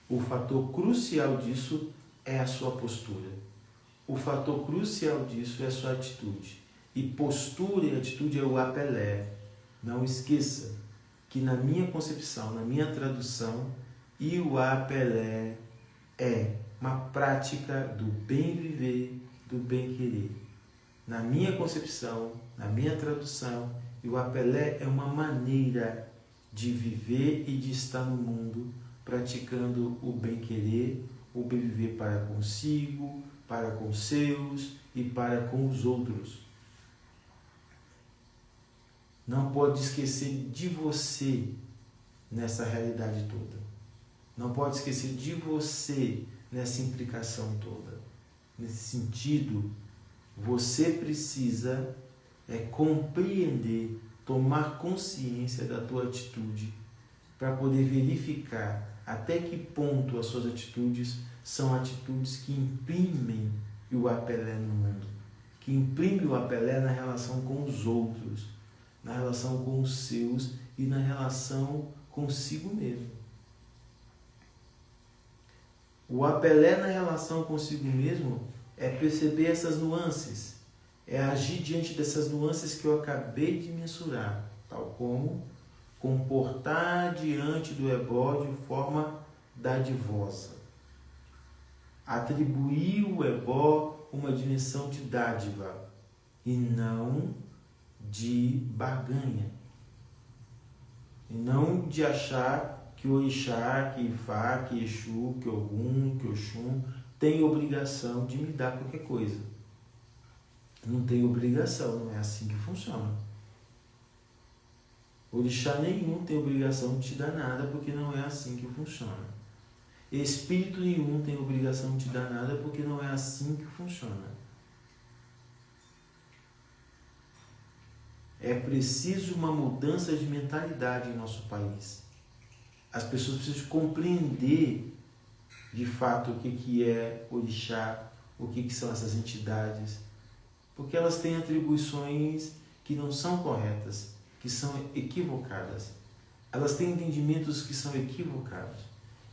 O fator crucial disso é a sua postura. O fator crucial disso é a sua atitude. E postura e atitude é o apelé. Não esqueça que na minha concepção, na minha tradução, e o apelé é uma prática do bem viver, do bem querer. Na minha concepção, na minha tradução, e o apelé é uma maneira de viver e de estar no mundo, praticando o bem querer, o bem viver para consigo, para com os seus e para com os outros. Não pode esquecer de você nessa realidade toda. Não pode esquecer de você nessa implicação toda. Nesse sentido, você precisa compreender, tomar consciência da tua atitude para poder verificar até que ponto as suas atitudes são atitudes que imprimem o apelé no mundo, que imprimem o apelé na relação com os outros, na relação com os seus e na relação consigo mesmo. O apelé na relação consigo mesmo é perceber essas nuances, é agir diante dessas nuances que eu acabei de mensurar, tal como comportar diante do ebó de forma dadivosa, atribuir o ebó uma dimensão de dádiva e não de barganha, e não de achar que o Orixá, que Ifá, que Exu, que Ogum, que Oxum tem obrigação de me dar qualquer coisa. Não tem obrigação, não é assim que funciona. Orixá nenhum tem obrigação de te dar nada, porque não é assim que funciona. Espírito nenhum tem obrigação de te dar nada, porque não é assim que funciona. É preciso uma mudança de mentalidade em nosso país. As pessoas precisam compreender de fato o que é Orixá, o que são essas entidades, porque elas têm atribuições que não são corretas, que são equivocadas. Elas têm entendimentos que são equivocados.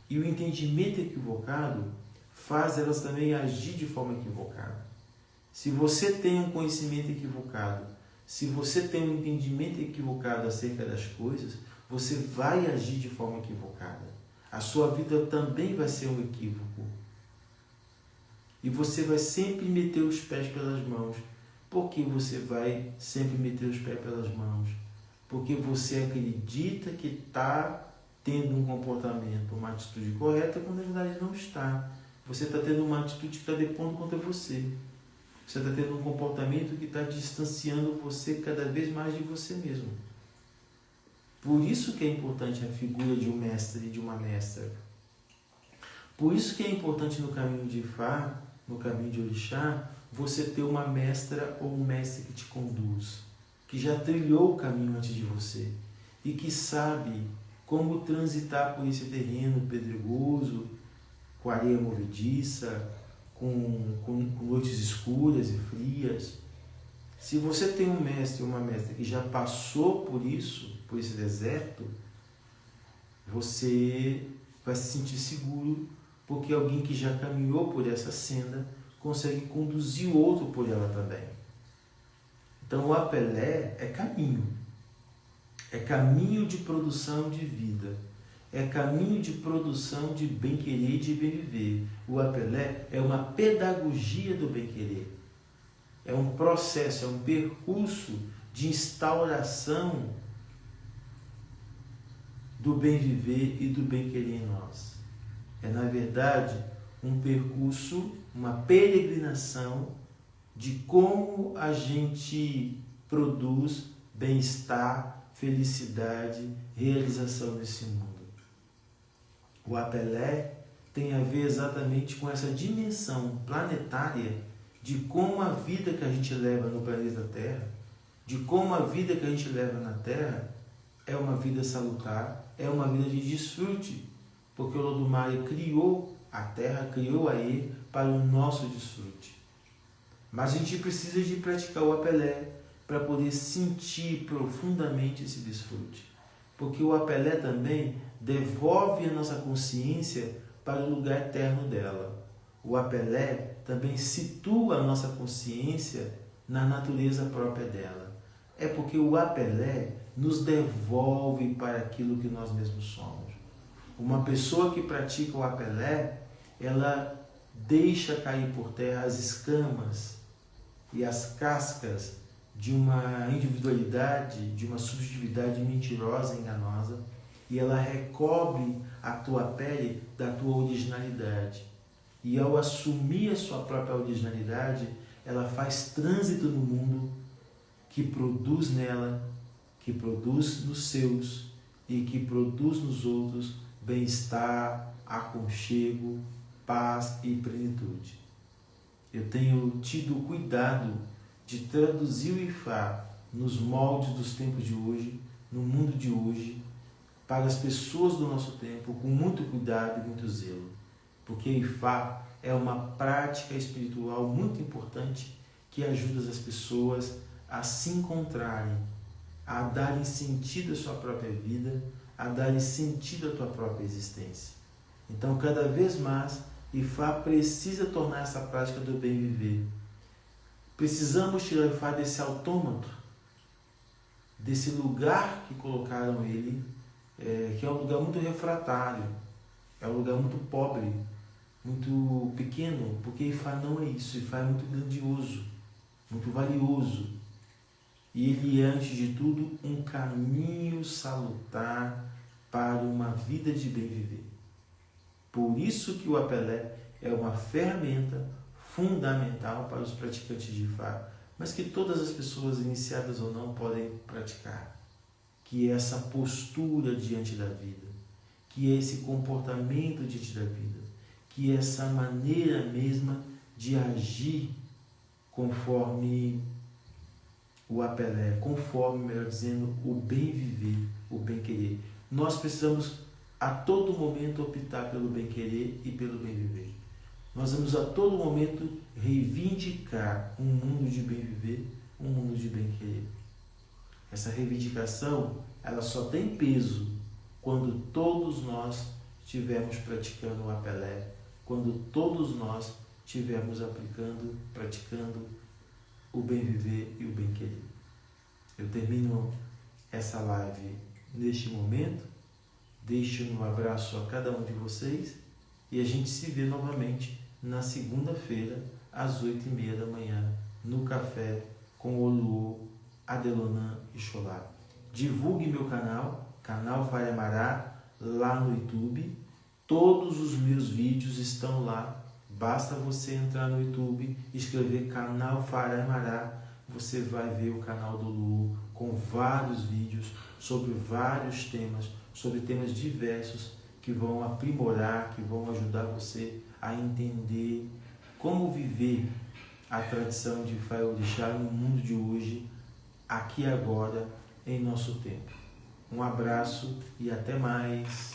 E o entendimento equivocado faz elas também agir de forma equivocada. Se você tem um conhecimento equivocado, se você tem um entendimento equivocado acerca das coisas, você vai agir de forma equivocada. A sua vida também vai ser um equívoco. E você vai sempre meter os pés pelas mãos. Por que você vai sempre meter os pés pelas mãos? Porque você acredita que está tendo um comportamento, uma atitude correta, quando na verdade não está. Você está tendo uma atitude que está depondo contra você. Você está tendo um comportamento que está distanciando você cada vez mais de você mesmo. Por isso que é importante a figura de um mestre e de uma mestra. Por isso que é importante no caminho de Ifá, no caminho de Orixá, você ter uma mestra ou um mestre que te conduz, que já trilhou o caminho antes de você e que sabe como transitar por esse terreno pedregoso, com areia movediça, com noites escuras e frias. Se você tem um mestre ou uma mestra que já passou por isso, por esse deserto, você vai se sentir seguro, porque alguém que já caminhou por essa senda consegue conduzir o outro por ela também. Então o apelé é caminho de produção de vida, é caminho de produção de bem-querer e de bem-viver. O apelé é uma pedagogia do bem-querer, é um processo, é um percurso de instauração do bem-viver e do bem-querer em nós. É, na verdade, um percurso, uma peregrinação de como a gente produz bem-estar, felicidade, realização nesse mundo. O apelé tem a ver exatamente com essa dimensão planetária de como a vida que a gente leva no planeta Terra, de como a vida que a gente leva na Terra é uma vida salutar, é uma vida de desfrute, porque o Olodumare criou a terra, criou a ele para o nosso desfrute. Mas a gente precisa de praticar o apelé para poder sentir profundamente esse desfrute. Porque o apelé também devolve a nossa consciência para o lugar eterno dela. O apelé também situa a nossa consciência na natureza própria dela. É porque o apelé nos devolve para aquilo que nós mesmos somos. Uma pessoa que pratica o apelé, ela deixa cair por terra as escamas e as cascas de uma individualidade, de uma subjetividade mentirosa, enganosa, e ela recobre a tua pele da tua originalidade. E ao assumir a sua própria originalidade, ela faz trânsito no mundo que produz nela, que produz nos seus e que produz nos outros bem-estar, aconchego, paz e plenitude. Eu tenho tido cuidado de traduzir o Ifá nos moldes dos tempos de hoje, no mundo de hoje, para as pessoas do nosso tempo, com muito cuidado e muito zelo. Porque Ifá é uma prática espiritual muito importante que ajuda as pessoas a se encontrarem, a darem sentido à sua própria vida, a darem sentido à tua própria existência. Então, cada vez mais, Ifá precisa tornar essa prática do bem viver. Precisamos tirar Ifá desse autômato, desse lugar que colocaram ele, que é um lugar muito refratário, é um lugar muito pobre, muito pequeno, porque Ifá não é isso. Ifá é muito grandioso, muito valioso. E ele é, antes de tudo, um caminho salutar para uma vida de bem viver. Por isso que o apelé é uma ferramenta fundamental para os praticantes de Ifá, mas que todas as pessoas, iniciadas ou não, podem praticar. Que é essa postura diante da vida, que é esse comportamento diante da vida, que é essa maneira mesma de agir conforme o apelé, conforme, melhor dizendo, o bem viver, o bem querer. Nós precisamos a todo momento optar pelo bem querer e pelo bem viver. Nós vamos a todo momento reivindicar um mundo de bem viver, um mundo de bem querer. Essa reivindicação, ela só tem peso quando todos nós estivermos praticando o apelé, quando todos nós estivermos praticando o bem viver e o bem querer. Eu termino essa live neste momento, deixo um abraço a cada um de vocês e a gente se vê novamente na segunda-feira, às 8h30 da manhã, no Café com Oluo, Adelonan e Xolá. Divulgue meu canal Faria Amará, lá no YouTube. Todos os meus vídeos estão lá. Basta você entrar no YouTube, escrever canal Faria Amará, você vai ver o canal do Oluo com vários vídeos sobre vários temas, sobre temas diversos que vão aprimorar, que vão ajudar você a entender como viver a tradição de Ifá e Orixá no mundo de hoje, aqui e agora, em nosso tempo. Um abraço e até mais.